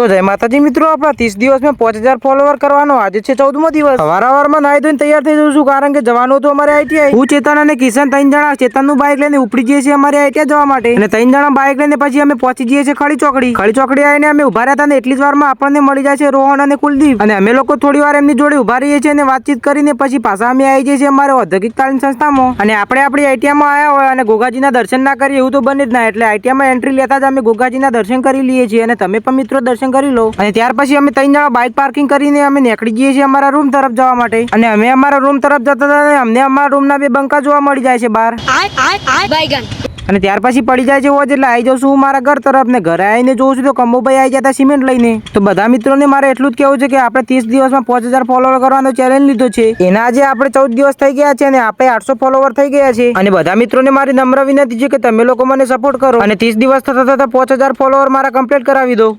તો જય માતાજી મિત્રો, આપણા 30 દિવસમાં 5000 ફોલોવર કરવાનો આજે છે 14મો દિવસ। સવારમાં નાઈ ધોઈને તૈયાર થઈ જઉં છું, કારણ કે જવાનું હતું અમારે આઈટીઆઈ। હું, ચેતન અને કિશન 3 જણા ચેતનનું બાઇક લઈને ઉપડી જઈએ છીએ અમારે આઈટીઆઈ જવા માટે, અને 3 જણા બાઇક લઈને પછી અમે પહોંચી જઈએ છીએ ખડી ચોકડી આવીને અમે ઉભા રહ્યા હતા ને એટલી જ વારમાં આપણને મળી જાય છે રોહન અને કુલદીપ, અને અમે લોકો થોડી વાર એમની જોડે ઉભા રહીએ છીએ અને વાતચીત કરીને પછી પાછા અમે આવી જઈએ છીએ અમારે ઔદ્યોગિક તાલીમ સંસ્થામાં। અને આપણે આપણી આઈટીઆઈમાં આવ્યા હોય અને ગોગાજીના દર્શન ના કરીએ એવું તો બને જ ના, એટલે આઈટીઆઈમાં એન્ટ્રી લેતા જ અમે ગોગાજીના દર્શન કરી લઈએ છીએ, અને તમે પણ મિત્રો દર્શન કરી લો। અને ત્યાર પછી અમે 3 જણા બાઇક પાર્કિંગ કરીને અમે નીકળી જઈએ છીએ અમારા રૂમ તરફ જવા માટે, અને અમે અમારા રૂમ તરફ જતા હતા અમને અમારા રૂમના 2 બંકા જોવા મળી જાય છે બહાર, અને ત્યાર પછી પડી જાય છે વોચ, એટલે આવી જાઉં છું મારા ઘર તરફ, ને ઘરે આવીને જોઉં છું તો કંબુભાઈ આવી ગયા સિમેન્ટ લઈને। તો બધા મિત્રોને મારે એટલું જ કહેવું છે કે આપણે 30 દિવસમાં 5000 ફોલોવર કરવાનો ચેલેન્જ લીધો છે, એના આજે આપણે 14 દિવસ થઈ ગયા છે અને આપણે 800 ફોલોવર થઈ ગયા છે। અને બધા મિત્રોને મારી નમ્ર વિનંતી છે કે તમે લોકો મને સપોર્ટ કરો અને 30 દિવસ થતા 5000 ફોલોવર મારા કમ્પ્લીટ કરાવી દો।